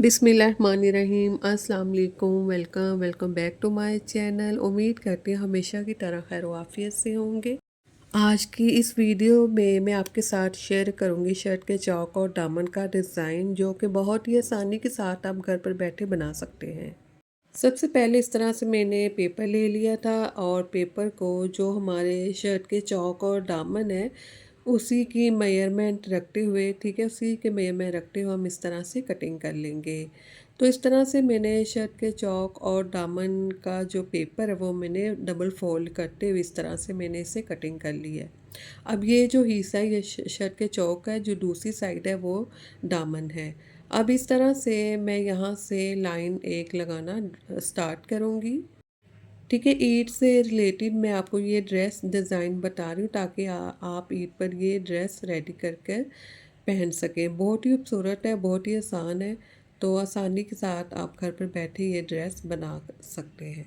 बिस्मिल्लाहिर्रहमानिर्रहीम अस्सलाम वालेकुम। Welcome back to my channel. उम्मीद करती हूँ हमेशा की तरह खैर आफियत से होंगे। आज की इस वीडियो में मैं आपके साथ शेयर करूँगी शर्ट के चौक और दामन का डिज़ाइन, जो कि बहुत ही आसानी के साथ आप घर पर बैठे बना सकते हैं। सबसे पहले इस तरह से मैंने पेपर ले लिया था और पेपर को जो हमारे शर्ट के चौक और दामन है उसी की मेजरमेंट रखते हुए, ठीक है, उसी के मेजरमेंट रखते हुए हम इस तरह से कटिंग कर लेंगे। तो इस तरह से मैंने शर्ट के चौक और दामन का जो पेपर है वो मैंने डबल फोल्ड करते हुए इस तरह से मैंने इसे कटिंग कर ली है। अब ये जो हिस्सा है ये शर्ट के चौक है, जो दूसरी साइड है वो दामन है। अब इस तरह से मैं यहाँ से लाइन एक लगाना स्टार्ट करूँगी। ठीक है, ईद से रिलेटेड मैं आपको ये ड्रेस डिज़ाइन बता रही हूँ ताकि आप ईद पर ये ड्रेस रेडी करके पहन सकें। बहुत ही खूबसूरत है, बहुत ही आसान है, तो आसानी के साथ आप घर पर बैठे ये ड्रेस बना सकते हैं।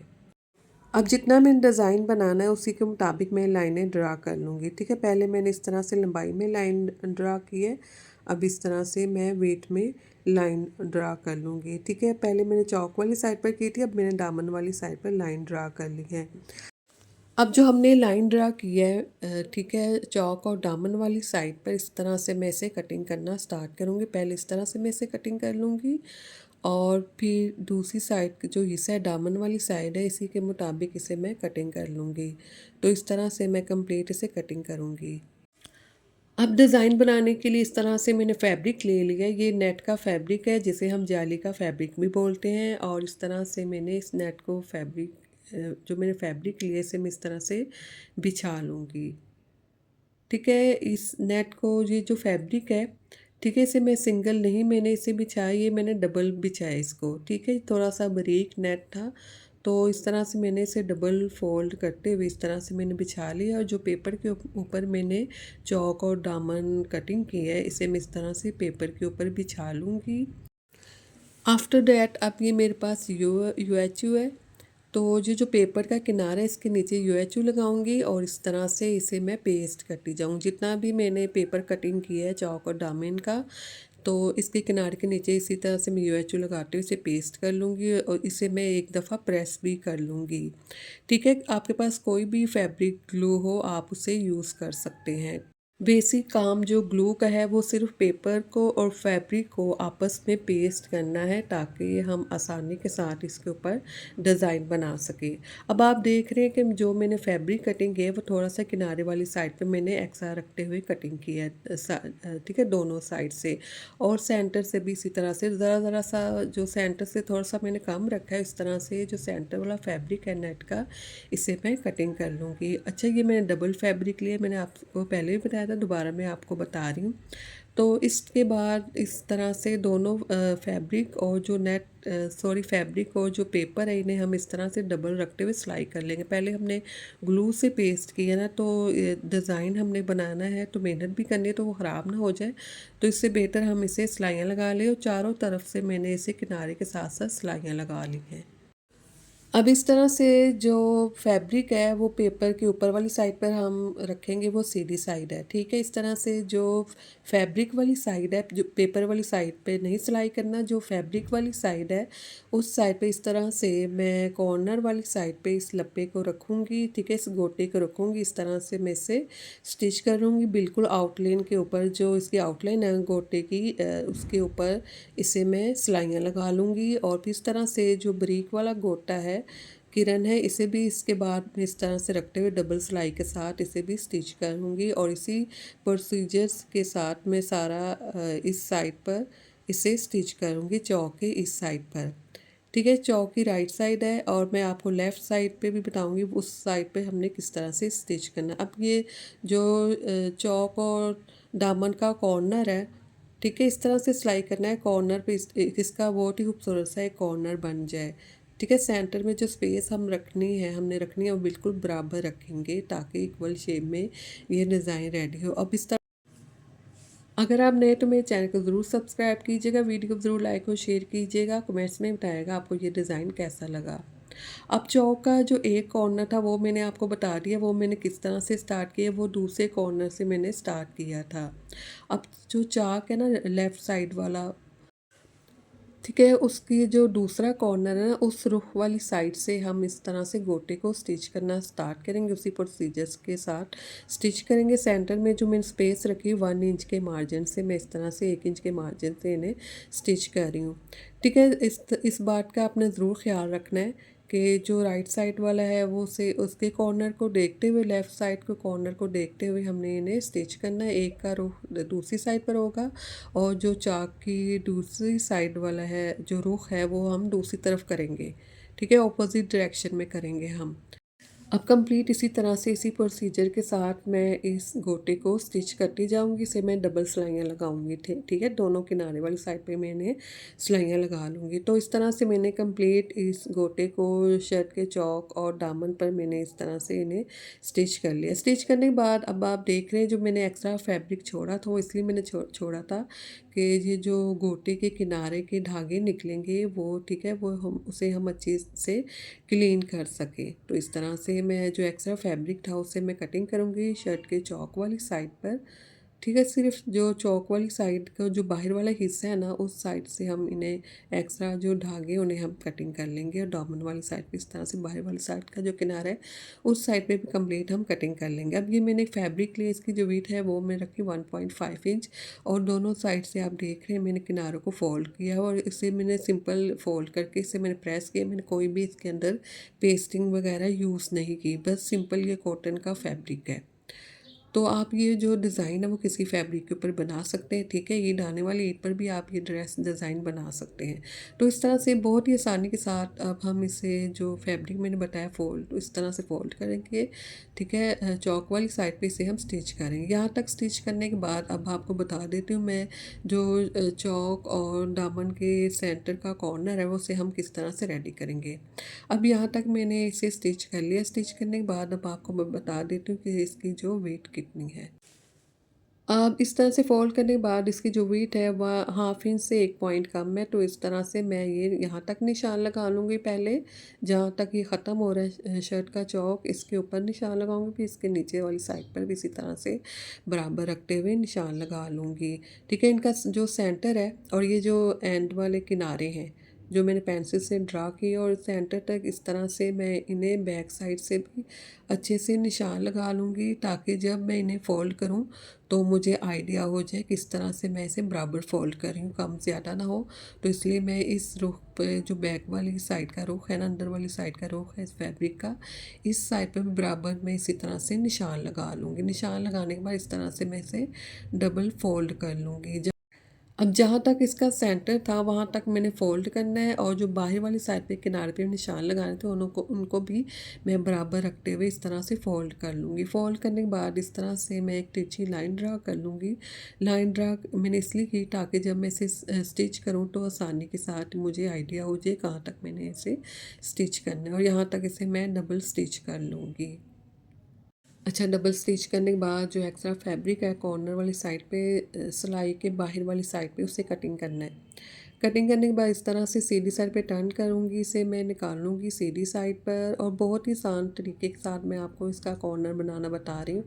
अब जितना मैंने डिज़ाइन बनाना है उसी के मुताबिक मैं लाइनें ड्रा कर लूँगी। ठीक है, पहले मैंने इस तरह से लंबाई में लाइन ड्रा की है। अब इस तरह से मैं वेट में लाइन ड्रा कर लूँगी। ठीक है, पहले मैंने चौक वाली साइड पर की थी, अब मैंने दामन वाली साइड पर लाइन ड्रा कर ली है। अब जो हमने लाइन ड्रा की है, ठीक है, चौक और दामन वाली साइड पर इस तरह से मैं इसे कटिंग करना स्टार्ट करूँगी। पहले इस तरह से मैं इसे कटिंग कर लूँगी और फिर दूसरी साइड जो हिस्सा है दामन वाली साइड है इसी के मुताबिक इसे मैं कटिंग कर लूँगी। तो इस तरह से मैं कंप्लीट इसे कटिंग करूँगी। अब डिज़ाइन बनाने के लिए इस तरह से मैंने फैब्रिक ले लिया। ये नेट का फैब्रिक है जिसे हम जाली का फैब्रिक भी बोलते हैं, और इस तरह से मैंने इस नेट को जो मैंने फैब्रिक लिया इसे मैं इस तरह से बिछा लूँगी। ठीक है, इस नेट को ये जो फैब्रिक है, ठीक है, इसे मैं सिंगल नहीं मैंने इसे बिछाया, ये मैंने डबल बिछाया इसको। ठीक है, थोड़ा सा बारीक नेट था तो इस तरह से मैंने इसे डबल फोल्ड करते हुए इस तरह से मैंने बिछा लिया, और जो पेपर के ऊपर मैंने चौक और दामन कटिंग की है इसे मैं इस तरह से पेपर के ऊपर बिछा लूँगी। आफ्टर दैट अब ये मेरे पास यूएचयू है, तो जो पेपर का किनारा है इसके नीचे यूएचयू लगाऊंगी और इस तरह से इसे मैं पेस्ट करती जाऊँ। जितना भी मैंने पेपर कटिंग किया है चौक और दामन का, तो इसके किनारे के नीचे इसी तरह से मैं यूएचयू लगाते हुए इसे पेस्ट कर लूँगी और इसे मैं एक दफ़ा प्रेस भी कर लूँगी। ठीक है, आपके पास कोई भी फैब्रिक ग्लू हो आप उसे यूज़ कर सकते हैं। बेसिक काम जो ग्लू का है वो सिर्फ पेपर को और फैब्रिक को आपस में पेस्ट करना है ताकि हम आसानी के साथ इसके ऊपर डिज़ाइन बना सकें। अब आप देख रहे हैं कि जो मैंने फैब्रिक कटिंग की है वो थोड़ा सा किनारे वाली साइड पे मैंने एक्स्ट्रा रखते हुए कटिंग की है, ठीक है, दोनों साइड से, और सेंटर से भी इसी तरह से ज़रा ज़रा सा जो सेंटर से थोड़ा सा मैंने कम रखा है, इस तरह से जो सेंटर वाला फैब्रिक है नेट का इसे मैं कटिंग कर लूँगी। अच्छा, ये मैंने डबल फैब्रिक लिया, मैंने आपको पहले भी बताया था, दोबारा मैं आपको बता रही हूँ। तो इसके बाद इस तरह से दोनों फैब्रिक और जो फैब्रिक और जो पेपर है इन्हें हम इस तरह से डबल रखते हुए सिलाई कर लेंगे। पहले हमने ग्लू से पेस्ट किया ना, तो डिज़ाइन हमने बनाना है तो मेहनत भी करनी है तो वो ख़राब ना हो जाए, तो इससे बेहतर हम इसे सिलाइयाँ लगा लें, और चारों तरफ से मैंने इसे किनारे के साथ साथ सिलाइयाँ लगा ली हैं। अब इस तरह से जो फैब्रिक है वो पेपर के ऊपर वाली साइड पर हम रखेंगे, वो सीधी साइड है। ठीक है, इस तरह से जो फैब्रिक वाली साइड है, जो पेपर वाली साइड पे नहीं सिलाई करना, जो फैब्रिक वाली साइड है उस साइड पे इस तरह से मैं कॉर्नर वाली साइड पे इस लप्पे को रखूँगी। ठीक है, इस गोटे को रखूँगी, इस तरह से मैं इसे स्टिच करूँगी बिल्कुल आउटलाइन के ऊपर, जो इसकी आउटलाइन है गोटे की उसके ऊपर इसे मैं सिलाइयाँ लगा लूँगी। और फिर इस तरह से जो बारीक वाला गोटा है, किरण है, इसे भी इसके बाद में इस तरह से रखते हुए डबल सिलाई के साथ इसे भी स्टिच करूँगी, और इसी प्रोसीजर्स के साथ मैं सारा इस साइड पर इसे स्टिच करूँगी चौक के इस साइड पर। ठीक है, चौक की राइट साइड है और मैं आपको लेफ़्ट साइड पे भी बताऊंगी उस साइड पे हमने किस तरह से स्टिच करना है। अब ये जो चौक और दामन का कॉर्नर है, ठीक है, इस तरह से सिलाई करना है कॉर्नर पे, इसका बहुत ही खूबसूरत सा एक कॉर्नर बन जाए। ठीक है, सेंटर में जो स्पेस हमने रखनी है वो बिल्कुल बराबर रखेंगे ताकि इक्वल शेप में ये डिज़ाइन रेडी हो। अब इस तरह अगर आप नए तो मेरे चैनल को ज़रूर सब्सक्राइब कीजिएगा, वीडियो को ज़रूर लाइक और शेयर कीजिएगा, कमेंट्स में बताइएगा आपको ये डिज़ाइन कैसा लगा। अब चौक का जो एक कॉर्नर था वो मैंने आपको बता दिया, वो मैंने किस तरह से स्टार्ट किया, वो दूसरे कॉर्नर से मैंने स्टार्ट किया था। अब जो चाक है ना लेफ़्ट साइड वाला, ठीक है, उसकी जो दूसरा कॉर्नर है ना, उस रुख वाली साइड से हम इस तरह से गोटे को स्टिच करना स्टार्ट करेंगे। उसी प्रोसीजर्स के साथ स्टिच करेंगे। सेंटर में जो मैंने स्पेस रखी 1 इंच के मार्जिन से मैं इस तरह से 1 इंच के मार्जिन से इन्हें स्टिच कर रही हूँ। ठीक है, इस बात का आपने ज़रूर ख्याल रखना है कि जो राइट साइड वाला है वो से उसके कॉर्नर को देखते हुए, लेफ़्ट साइड के कॉर्नर को देखते हुए हमने इन्हें स्टिच करना है। एक का रुख दूसरी साइड पर होगा और जो चाक की दूसरी साइड वाला है, जो रुख है, वो हम दूसरी तरफ करेंगे। ठीक है, ऑपोज़िट डायरेक्शन में करेंगे हम। अब कंप्लीट इसी तरह से इसी प्रोसीजर के साथ मैं इस गोटे को स्टिच करती जाऊंगी। इसे मैं डबल सिलाइयाँ लगाऊंगी। ठीक है, दोनों किनारे वाली साइड पे मैंने सिलाइयाँ लगा लूँगी। तो इस तरह से मैंने कंप्लीट इस गोटे को शर्ट के चौक और दामन पर मैंने इस तरह से इन्हें स्टिच कर लिया। स्टिच करने के बाद अब आप देख रहे हैं जो मैंने एक्स्ट्रा फैब्रिक छोड़ा था, वो इसलिए मैंने छोड़ा था कि ये जो गोटे के किनारे के धागे निकलेंगे वो, ठीक है, वो हम अच्छे से क्लीन कर सके। तो इस तरह से मैं जो एक्स्ट्रा फैब्रिक था उसे मैं कटिंग करूँगी शर्ट के चौक वाली साइड पर। ठीक है, सिर्फ जो चौक वाली साइड का जो बाहर वाला हिस्सा है ना, उस साइड से हम इन्हें एक्स्ट्रा जो धागे उन्हें हम कटिंग कर लेंगे और दामन वाली साइड पे इस तरह से बाहर वाली साइड का जो किनारा है उस साइड पे भी कंप्लीट हम कटिंग कर लेंगे। अब ये मैंने फैब्रिक लिए, इसकी जो वीथ है वो मैं रखी 1.5 इंच और दोनों साइड से आप देख रहे हैं मैंने किनारों को फोल्ड किया और इसे मैंने सिंपल फोल्ड करके इसे मैंने प्रेस किया। मैंने कोई भी इसके अंदर पेस्टिंग वगैरह यूज़ नहीं की, बस सिंपल ये कॉटन का फैब्रिक है। तो आप ये जो डिज़ाइन है वो किसी फैब्रिक के ऊपर बना सकते हैं। ठीक है, ईद आने वाली ईद पर भी आप ये ड्रेस डिज़ाइन बना सकते हैं। तो इस तरह से बहुत ही आसानी के साथ अब हम इसे जो फैब्रिक मैंने बताया फोल्ड, तो इस तरह से फोल्ड करेंगे। ठीक है, चौक वाली साइड पे इसे हम स्टिच करेंगे। यहाँ तक स्टिच करने के बाद अब आपको बता देती हूँ मैं जो चौक और दामन के सेंटर का कॉर्नर है वो उसे हम किस तरह से रेडी करेंगे। अब यहाँ तक मैंने इसे स्टिच कर लिया। स्टिच करने के बाद अब आपको मैं बता देती हूँ कि इसकी जो वेट कितनी है। अब इस तरह से फ़ोल्ड करने के बाद इसकी जो वेट है वह हाफ इंच से 1 पॉइंट कम है। तो इस तरह से मैं ये यहाँ तक निशान लगा लूँगी पहले, जहाँ तक ये ख़त्म हो रहा है शर्ट का चौक, इसके ऊपर निशान लगाऊँगी, फिर इसके नीचे वाली साइड पर भी इसी तरह से बराबर रखते हुए निशान लगा लूँगी। ठीक है, इनका जो सेंटर है और ये जो एंड वाले किनारे हैं, जो मैंने पेंसिल से ड्रा किए और सेंटर तक इस तरह से मैं इन्हें बैक साइड से भी अच्छे से निशान लगा लूँगी, ताकि जब मैं इन्हें फ़ोल्ड करूँ तो मुझे आइडिया हो जाए किस तरह से मैं इसे बराबर फ़ोल्ड कर रही हूँ, कम ज़्यादा ना हो। तो इसलिए मैं इस रुख पे जो बैक वाली साइड का रुख है ना, अंदर वाली साइड का रुख है इस फैब्रिक का, इस साइड पे भी बराबर मैं इसी तरह से निशान लगा लूँगी। निशान लगाने के बाद इस तरह से मैं इसे डबल फ़ोल्ड कर लूँगी। अब जहाँ तक इसका सेंटर था वहाँ तक मैंने फ़ोल्ड करना है और जो बाहर वाली साइड पे किनारे पे निशान लगाने थे उनको भी मैं बराबर रखते हुए इस तरह से फ़ोल्ड कर लूँगी। फ़ोल्ड करने के बाद इस तरह से मैं एक तिरछी लाइन ड्रा कर लूँगी। लाइन ड्रा मैंने इसलिए की ताकि जब मैं इसे स्टिच करूँ तो आसानी के साथ मुझे आइडिया हो जाए कहाँ तक मैंने इसे स्टिच करना है, और यहाँ तक इसे मैं डबल स्टिच कर लूँगी। अच्छा, डबल स्टिच करने के बाद जो एक्स्ट्रा फैब्रिक है कॉर्नर वाली साइड पे, सिलाई के बाहर वाली साइड पे उसे कटिंग करना है। कटिंग करने के बाद इस तरह से सीधी साइड पे टर्न करूँगी, इसे मैं निकाल लूँगी सीधी साइड पर और बहुत ही आसान तरीके के साथ मैं आपको इसका कॉर्नर बनाना बता रही हूँ।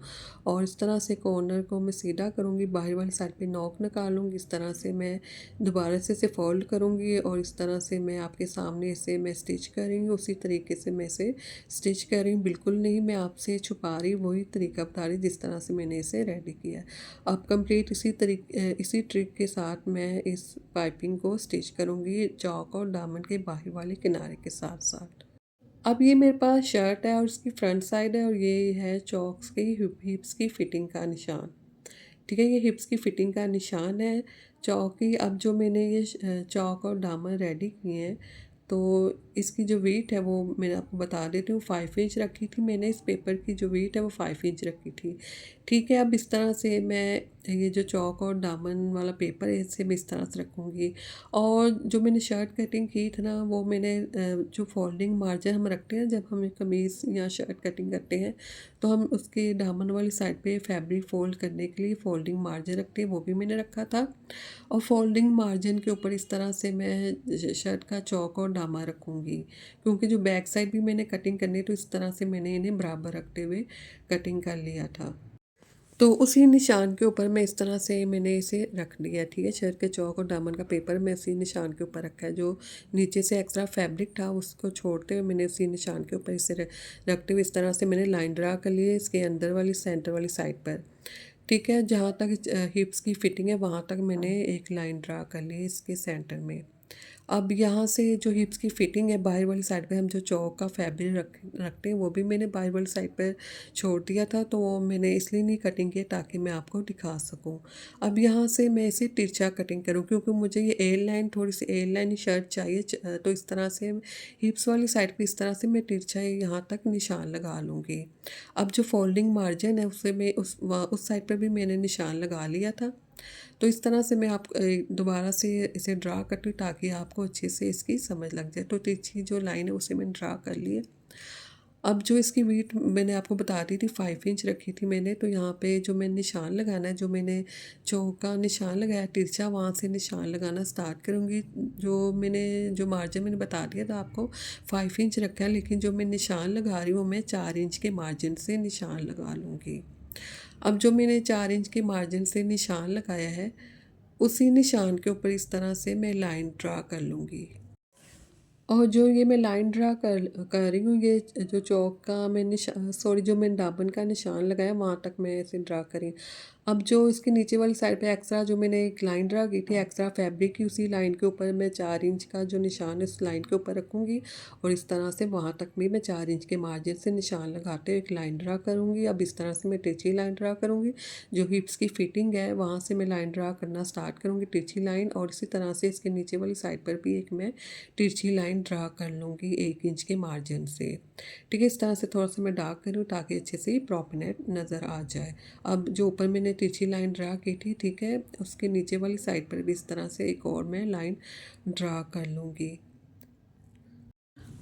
और इस तरह से कॉर्नर को मैं सीधा करूँगी, बाहर वाली साइड पे नॉक निकालूँगी, इस तरह से मैं दोबारा से इसे फोल्ड करूँगी और इस तरह से मैं आपके सामने इसे मैं स्टिच करूँगी। उसी तरीके से मैं इसे स्टिच कर रही हूँ, बिल्कुल नहीं मैं आपसे छुपा रही, वही तरीका बता रही जिस तरह से मैंने इसे रेडी किया है। अब कंप्लीट इसी ट्रिक के साथ मैं इस पाइपिंग को स्टिच करूँगी चौक और दामन के बाहर वाले किनारे के साथ साथ। अब ये मेरे पास शर्ट है और इसकी फ्रंट साइड है और ये है चौक्स की हिप्स की फिटिंग का निशान। ठीक है, ये हिप्स की फिटिंग का निशान है चौक की। अब जो मैंने ये चौक और दामन रेडी किए हैं, तो इसकी जो वेट है वो मैं आपको बता देती हूँ, 5 इंच रखी थी मैंने। इस पेपर की जो वेट है वो 5 इंच रखी थी। ठीक है, अब इस तरह से मैं ये जो चौक और दामन वाला पेपर है इसे मैं इस तरह से रखूँगी। और जो मैंने शर्ट कटिंग की थी ना, वो मैंने जो फोल्डिंग मार्जिन हम रखते हैं जब हम कमीज़ या शर्ट कटिंग करते हैं, तो हम उसके दामन वाली साइड पे फैब्रिक फोल्ड करने के लिए फोल्डिंग मार्जिन रखते हैं, वो भी मैंने रखा था। और फोल्डिंग मार्जिन के ऊपर इस तरह से मैं शर्ट का चौक और दामा रखूँगी, क्योंकि जो बैक साइड भी मैंने कटिंग करनी है तो इस तरह से मैंने इन्हें बराबर रखते हुए कटिंग कर लिया था। तो उसी निशान के ऊपर मैं इस तरह से मैंने इसे रख दिया, ठीक है। शर्ट के चौक और दामन का पेपर मैं उसी निशान के ऊपर रखा है। जो नीचे से एक्स्ट्रा फैब्रिक था उसको छोड़ते हुए मैंने उसी निशान के ऊपर इसे रखते हुए इस तरह से मैंने लाइन ड्रा कर ली है इसके अंदर वाली सेंटर वाली साइड पर, ठीक है। जहाँ तक हिप्स की फिटिंग है वहाँ तक मैंने एक लाइन ड्रा कर ली है इसके सेंटर में। अब यहाँ से जो हिप्स की फिटिंग है बाहर वाली साइड पे हम जो चौक का फैब्रिक रखते हैं वो भी मैंने बाहर वाली साइड पर छोड़ दिया था, तो वो मैंने इसलिए नहीं कटिंग की ताकि मैं आपको दिखा सकूँ। अब यहाँ से मैं इसे तिरछा कटिंग करूँ क्योंकि मुझे ये एयर लाइन थोड़ी सी एयर लाइन शर्ट चाहिए, तो इस तरह से हिप्स वाली साइड पर इस तरह से मैं तिरछा यहाँ तक निशान लगा लूँगी। अब जो फोल्डिंग मार्जिन है उससे मैं उस साइड पर भी मैंने निशान लगा लिया था। तो इस तरह से मैं आप दोबारा से इसे ड्रा करती हूँ ताकि आपको अच्छे से इसकी समझ लग जाए। तो तिरछी जो लाइन है उसे मैंने ड्रा कर ली है। अब जो इसकी वीथ मैंने आपको बता दी थी 5 इंच रखी थी मैंने, तो यहाँ पे जो मैं निशान लगाना है, जो मैंने चौक का निशान लगाया तिरछा वहाँ से निशान लगाना स्टार्ट करूँगी। जो मार्जिन मैंने बता दिया था आपको 5 इंच रखा है, लेकिन जो मैं निशान लगा रही हूँ मैं 4 इंच के मार्जिन से निशान लगा लूँगी। अब जो मैंने 4 इंच के मार्जिन से निशान लगाया है उसी निशान के ऊपर इस तरह से मैं लाइन ड्रा कर लूँगी। और जो ये मैं लाइन ड्रा कर रही हूँ ये जो चौक का मैं सॉरी जो मैंने दामन का निशान लगाया वहाँ तक मैं इसे ड्रा करी। अब जो इसके नीचे वाली साइड पे एक्स्ट्रा जो मैंने एक लाइन ड्रा की थी एक्स्ट्रा फैब्रिक की, उसी लाइन के ऊपर मैं 4 इंच का जो निशान है उस लाइन के ऊपर रखूँगी और इस तरह से वहाँ तक भी मैं 4 इंच के मार्जिन से निशान लगाते हुए एक लाइन ड्रा करूँगी। अब इस तरह से मैं तिरछी लाइन ड्रा करूँगी। जो हिप्स की फिटिंग है वहाँ से मैं लाइन ड्रा करना स्टार्ट करूँगी तिरछी लाइन, और इसी तरह से इसके नीचे वाली साइड पर भी एक मैं तिरछी लाइन ड्रा कर लूँगी 1 इंच के मार्जिन से, ठीक है। इस तरह से थोड़ा सा मैं डार्क करूँ ताकि अच्छे से प्रॉपर नेट नज़र आ जाए। अब जो ऊपर मैंने तिरछी लाइन ड्रा की थी, ठीक है, उसके नीचे वाली साइड पर भी इस तरह से एक और मैं लाइन ड्रा कर लूँगी।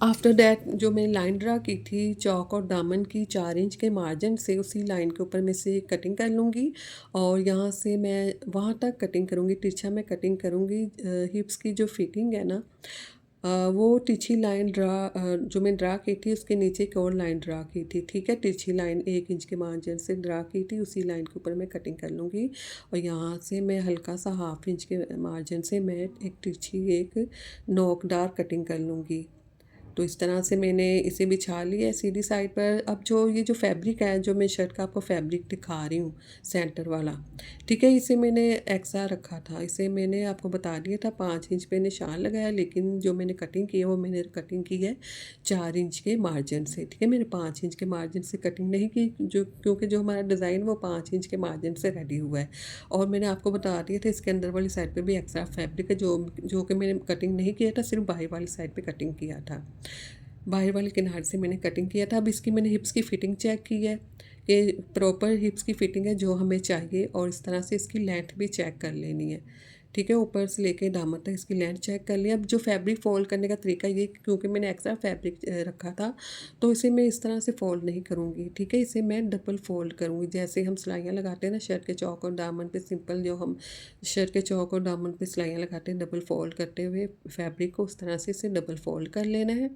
आफ्टर दैट जो मैंने लाइन ड्रा की थी चौक और दामन की 4 इंच के मार्जिन से उसी लाइन के ऊपर मैं से कटिंग कर लूँगी और यहाँ से मैं वहाँ तक कटिंग करूँगी, तिरछा मैं कटिंग करूँगी। हिप्स की जो फिटिंग है ना वो तिरछी लाइन जो मैं ड्रा की थी उसके नीचे एक और लाइन ड्रा की थी, ठीक है। तिरछी लाइन 1 इंच के मार्जिन से ड्रा की थी उसी लाइन के ऊपर मैं कटिंग कर लूँगी और यहाँ से मैं हल्का सा 1/2 इंच के मार्जिन से मैं एक तिरछी एक नोकदार कटिंग कर लूँगी। तो इस तरह से मैंने इसे बिछा लिया है सीधी साइड पर। अब जो ये जो फैब्रिक है जो मैं शर्ट का आपको फैब्रिक दिखा रही हूँ सेंटर वाला, ठीक है, इसे मैंने एक्स्ट्रा रखा था। इसे मैंने आपको बता दिया था 5 इंच पे निशान लगाया, लेकिन जो मैंने कटिंग की है वो मैंने कटिंग की है 4 इंच के मार्जिन से, ठीक है। मैंने 5 इंच के मार्जिन से कटिंग नहीं की क्योंकि जो हमारा डिज़ाइन वो 5 इंच के मार्जिन से रेडी हुआ है। और मैंने आपको बता दिया था इसके अंदर वाली साइड पर भी एक्स्ट्रा फैब्रिक है जो कि मैंने कटिंग नहीं किया था, सिर्फ बाहर वाली साइड पर कटिंग किया था। बाहर वाले किनारे से मैंने कटिंग किया था। अब इसकी मैंने हिप्स की फ़िटिंग चेक की है कि प्रॉपर हिप्स की फ़िटिंग है जो हमें चाहिए, और इस तरह से इसकी लेंथ भी चेक कर लेनी है, ठीक है। ऊपर से लेके दामन तक इसकी लेंथ चेक कर लिया। अब जो फैब्रिक फ़ोल्ड करने का तरीका ये क्योंकि मैंने एक्स्ट्रा फैब्रिक रखा था तो इसे मैं इस तरह से फ़ोल्ड नहीं करूँगी, ठीक है। इसे मैं डबल फ़ोल्ड करूँगी जैसे हम सिलाइयाँ लगाते हैं ना शर्ट के चौक और दामन पे, सिंपल जो हम शर्ट के चौक और दामन पे सिलाइयाँ लगाते हैं डबल फ़ोल्ड करते हुए फैब्रिक को उस तरह से इसे डबल फ़ोल्ड कर लेना है।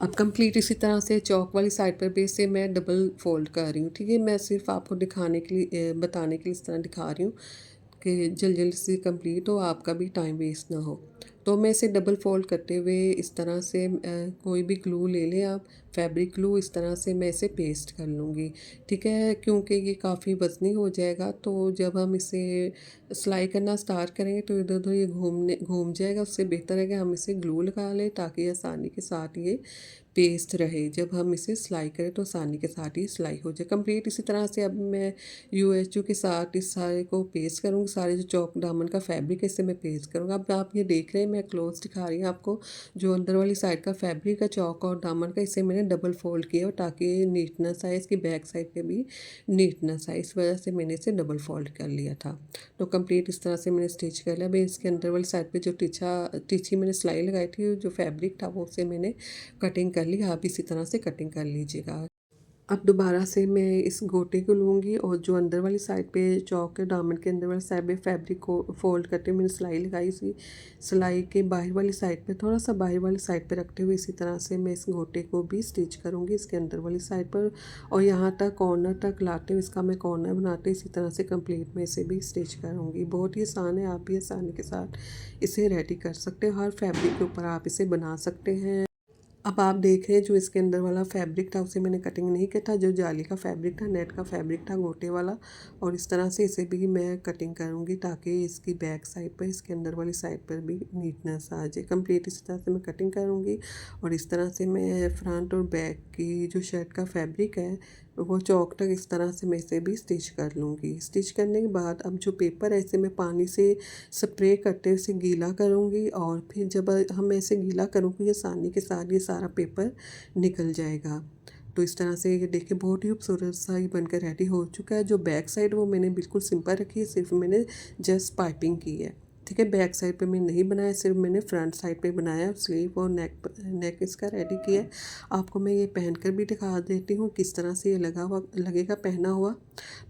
अब कंप्लीट इसी तरह से चौक वाली साइड पर भी इसे मैं डबल फ़ोल्ड कर रही हूँ, ठीक है। मैं सिर्फ आपको दिखाने के लिए बताने के लिए इस तरह दिखा रही हूँ कि जल्दी जल्दी से कंप्लीट हो, आपका भी टाइम वेस्ट ना हो। तो मैं इसे डबल फ़ोल्ड करते हुए इस तरह से कोई भी ग्लू ले लें आप, फैब्रिक ग्लू, इस तरह से मैं इसे पेस्ट कर लूँगी, ठीक है। क्योंकि ये काफ़ी वज़नी हो जाएगा तो जब हम इसे सिलाई करना स्टार्ट करेंगे तो इधर-उधर ये घूम जाएगा। उससे बेहतर है कि हम इसे ग्लू लगा लें ताकि आसानी के साथ ये पेस्ट रहे। जब हम इसे सिलाई करें तो आसानी के साथ ही सिलाई हो जाए कंप्लीट। इसी तरह से अब मैं यूएचयू के साथ इस सारे को पेस्ट करूँगी। सारे जो चौक दामन का फैब्रिक है इसे मैं पेस्ट करूँगा। अब आप ये देख रहे हैं मैं क्लोज दिखा रही हूँ आपको, जो अंदर वाली साइड का फैब्रिक है चौक और दामन का, इसे मैंने डबल फोल्ड किया ताकि नीटनेस आए, इसकी बैक साइड पे भी नीटनेस आए, इस वजह से मैंने इसे डबल फोल्ड कर लिया था। तो कंप्लीट इस तरह से मैंने स्टिच कर लिया। अभी इसके अंदर वाली साइड पे जो तिरछी मैंने सिलाई लगाई थी जो फैब्रिक था वो उसे मैंने कटिंग कर ली। आप इसी तरह से कटिंग कर लीजिएगा। अब दोबारा से मैं इस गोटे को लूँगी और जो अंदर वाली साइड पे चौक के दामन के अंदर वाली साइड पे फैब्रिक को फोल्ड करके मैंने सिलाई लगाई सी, सिलाई के बाहर वाली साइड पे थोड़ा सा बाहर वाली साइड पे रखते हुए इसी तरह से मैं इस गोटे को भी स्टिच करूँगी इसके अंदर वाली साइड पर, और यहाँ तक कॉर्नर तक लाते हुए इसका मैं कॉर्नर बनाते इसी तरह से कंप्लीट में इसे भी स्टिच करूँगी। बहुत ही आसान है, आप भी आसानी के साथ इसे रेडी कर सकते हो। हर फैब्रिक के ऊपर आप इसे बना सकते हैं। अब आप देख रहे हैं जो इसके अंदर वाला फैब्रिक था उसे मैंने कटिंग नहीं किया था, जो जाली का फैब्रिक था, नेट का फैब्रिक था गोटे वाला, और इस तरह से इसे भी मैं कटिंग करूँगी ताकि इसकी बैक साइड पर इसके अंदर वाली साइड पर भी नीटनेस आ जाए। कंप्लीट इसी तरह से मैं कटिंग करूँगी और इस तरह से मैं फ्रंट और बैक की जो शर्ट का फैब्रिक है वो चौक तक इस तरह से मैं इसे भी स्टिच कर लूँगी। स्टिच करने के बाद अब जो पेपर है इसे मैं पानी से स्प्रे करते हुए इसे गीला करूँगी, और फिर जब हम ऐसे गीला करूँगी आसानी के साथ ये सारा पेपर निकल जाएगा। तो इस तरह से ये देखिए बहुत ही खूबसूरत सा ये बनकर रेडी हो चुका है। जो बैक साइड वो मैंने बिल्कुल सिंपल रखी है, सिर्फ मैंने जस्ट पाइपिंग की है, ठीक है। बैक साइड पे मैंने नहीं बनाया, सिर्फ मैंने फ्रंट साइड पे बनाया। स्लीव और नेक इसका रेडी किया है। आपको मैं ये पहन कर भी दिखा देती हूँ किस तरह से ये लगेगा पहना हुआ।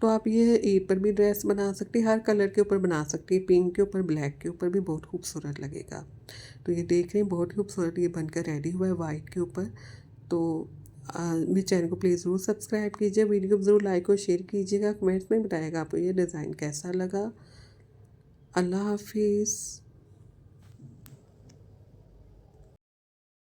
तो आप ये ईद पर भी ड्रेस बना सकती हैं, हर कलर के ऊपर बना सकती है, पिंक के ऊपर, ब्लैक के ऊपर भी बहुत खूबसूरत लगेगा। तो ये देख रहे हैं बहुत खूबसूरत ये बनकर रेडी हुआ है वाइट के ऊपर। तो मेरे चैनल को प्लीज़ ज़रूर सब्सक्राइब कीजिए, वीडियो को ज़रूर लाइक और शेयर कीजिएगा, कमेंट्स में बताइएगा आपको ये डिज़ाइन कैसा लगा। अल्लाह हाफिज़।